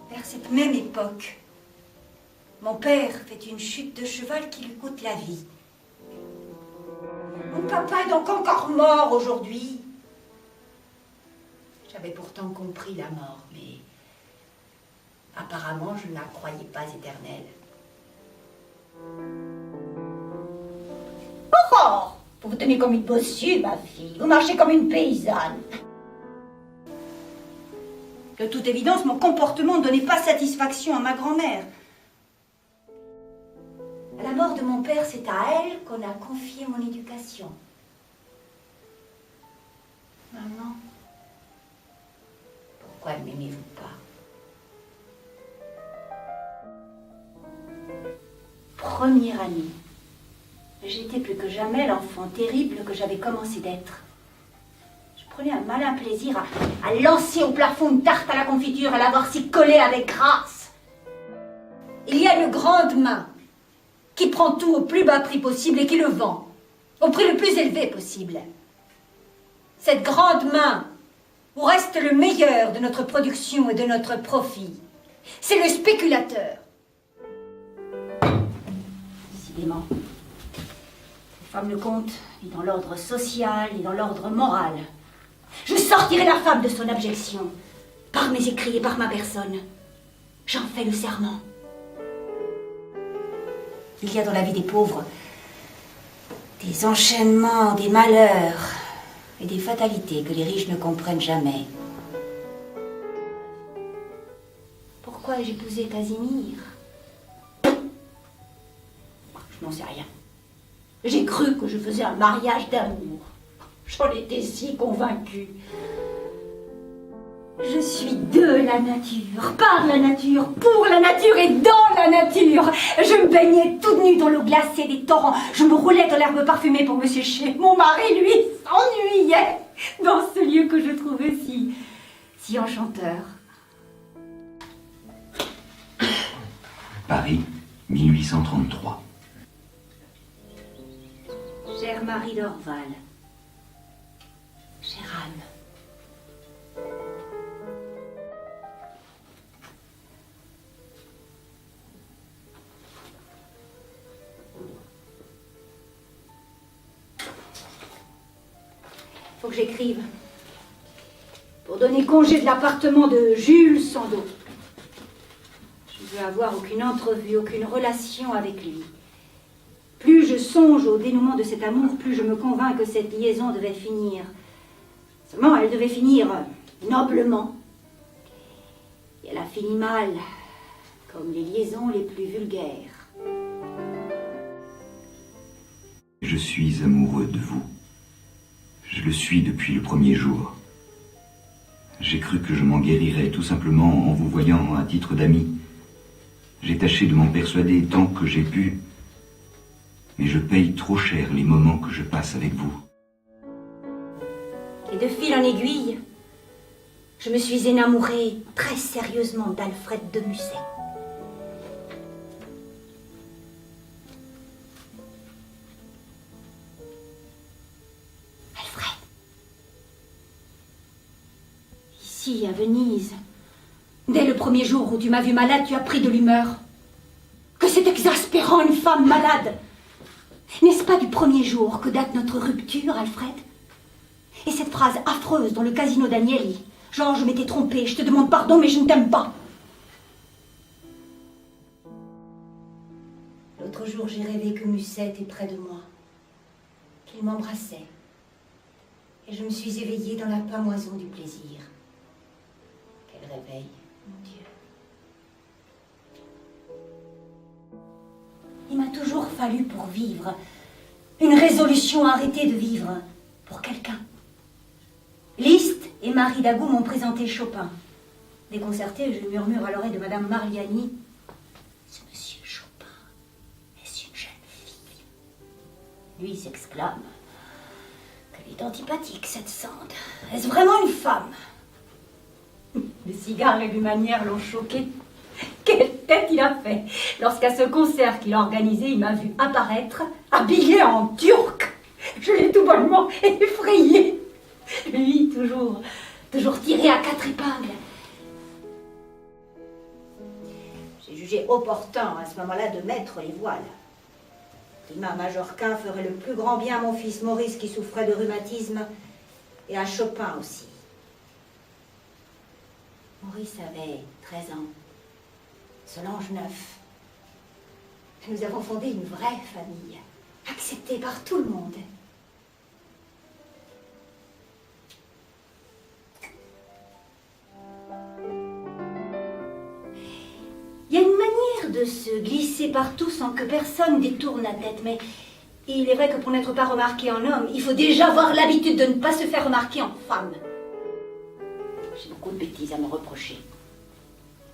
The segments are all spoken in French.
Vers cette même époque, mon père fait une chute de cheval qui lui coûte la vie. Mon papa est donc encore mort aujourd'hui. J'avais pourtant compris la mort, mais apparemment je ne la croyais pas éternelle. Oh, vous vous tenez comme une bossue, ma fille. Vous marchez comme une paysanne. De toute évidence, mon comportement ne donnait pas satisfaction à ma grand-mère. À la mort de mon père, c'est à elle qu'on a confié mon éducation. Maman, pourquoi ne m'aimez-vous pas? Première année, j'étais plus que jamais l'enfant terrible que j'avais commencé d'être. Je prenais un malin plaisir à lancer au plafond une tarte à la confiture et la voir s'y coller avec grâce. Il y a une grande main qui prend tout au plus bas prix possible et qui le vend au prix le plus élevé possible. Cette grande main où reste le meilleur de notre production et de notre profit, c'est le spéculateur. Décidément, les femmes ne comptent ni dans l'ordre social ni dans l'ordre moral. Je sortirai la femme de son abjection, par mes écrits et par ma personne. J'en fais le serment. Il y a dans la vie des pauvres des enchaînements, des malheurs et des fatalités que les riches ne comprennent jamais. Pourquoi ai-je épousé Casimir? Je n'en sais rien. J'ai cru que je faisais un mariage d'amour. J'en étais si convaincue. Je suis de la nature, par la nature, pour la nature et dans la nature. Je me baignais toute nue dans l'eau glacée des torrents. Je me roulais dans l'herbe parfumée pour me sécher. Mon mari, lui, s'ennuyait dans ce lieu que je trouvais si enchanteur. Paris, 1833. Chère Marie d'Orval, chère Anne, faut que j'écrive pour donner congé de l'appartement de Jules Sandeau. Je ne veux avoir aucune entrevue, aucune relation avec lui. Plus je songe au dénouement de cet amour, plus je me convainc que cette liaison devait finir. Seulement, elle devait finir noblement. Et elle a fini mal, comme les liaisons les plus vulgaires. Je suis amoureux de vous. Je le suis depuis le premier jour. J'ai cru que je m'en guérirais tout simplement en vous voyant à titre d'ami. J'ai tâché de m'en persuader tant que j'ai pu. Mais je paye trop cher les moments que je passe avec vous. Et de fil en aiguille, je me suis énamourée très sérieusement d'Alfred de Musset. Alfred. Ici, à Venise, dès le premier jour où tu m'as vu malade, tu as pris de l'humeur. Que c'est exaspérant, une femme malade! N'est-ce pas du premier jour que date notre rupture, Alfred? Et cette phrase affreuse dans le casino d'Agnelli, genre je m'étais trompée, je te demande pardon, mais je ne t'aime pas. L'autre jour, j'ai rêvé que Musset était près de moi, qu'il m'embrassait, et je me suis éveillée dans la pâmoison du plaisir. Quel réveil, mon Dieu. Il m'a toujours fallu pour vivre une résolution à arrêter de vivre pour quelqu'un. Liszt et Marie Dagout m'ont présenté Chopin. Déconcertée, je murmure à l'oreille de Madame Mariani: ce monsieur Chopin est Lui s'exclame. Qu'elle est antipathique, cette Sand. Est-ce vraiment une femme? Les cigares et l'humanière l'ont choqué. Quelle tête il a fait lorsqu'à ce concert qu'il a organisé, il m'a vu apparaître, habillé en turc. Je l'ai tout bonnement effrayé. Lui, toujours tiré à 4 épingles. J'ai jugé opportun à ce moment-là de mettre les voiles. Climat majorquin ferait le plus grand bien à mon fils Maurice qui souffrait de rhumatisme et à Chopin aussi. Maurice avait 13 ans. Solange 9. Nous avons fondé une vraie famille, acceptée par tout le monde. Il y a une manière de se glisser partout sans que personne détourne la tête, mais il est vrai que pour n'être pas remarqué en homme, il faut déjà avoir l'habitude de ne pas se faire remarquer en femme. J'ai beaucoup de bêtises à me reprocher.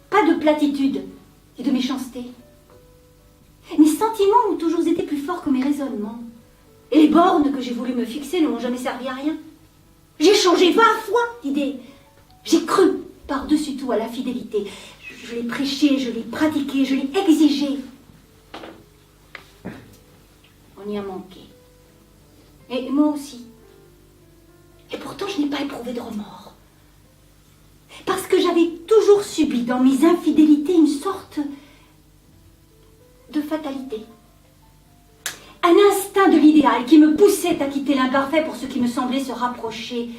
Pas de platitude et de méchanceté. Mes sentiments ont toujours été plus forts que mes raisonnements. Et les bornes que j'ai voulu me fixer ne m'ont jamais servi à rien. J'ai changé 20 fois d'idée. J'ai cru par-dessus tout à la fidélité. Je l'ai prêché, je l'ai pratiqué, je l'ai exigé. On y a manqué. Et moi aussi. Et pourtant, je n'ai pas éprouvé de remords. Parce que j'avais toujours subi dans mes infidélités une sorte de fatalité. Un instinct de l'idéal qui me poussait à quitter l'imparfait pour ce qui me semblait se rapprocher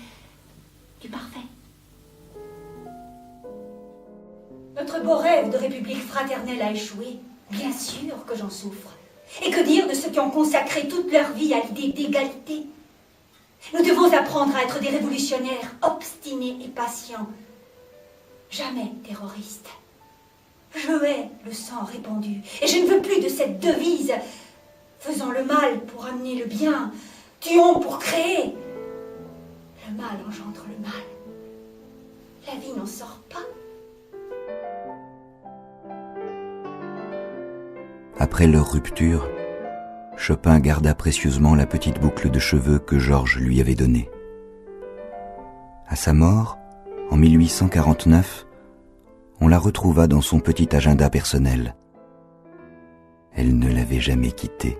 du parfait. Notre beau rêve de république fraternelle a échoué. Bien sûr que j'en souffre. Et que dire de ceux qui ont consacré toute leur vie à l'idée d'égalité? Nous devons apprendre à être des révolutionnaires obstinés et patients. Jamais terroristes. Je hais le sang répandu. Et je ne veux plus de cette devise. Faisons le mal pour amener le bien. Tuons pour créer. Le mal engendre le mal. La vie n'en sort pas. Après leur rupture, Chopin garda précieusement la petite boucle de cheveux que Georges lui avait donnée. À sa mort, en 1849, on la retrouva dans son petit agenda personnel. Elle ne l'avait jamais quitté.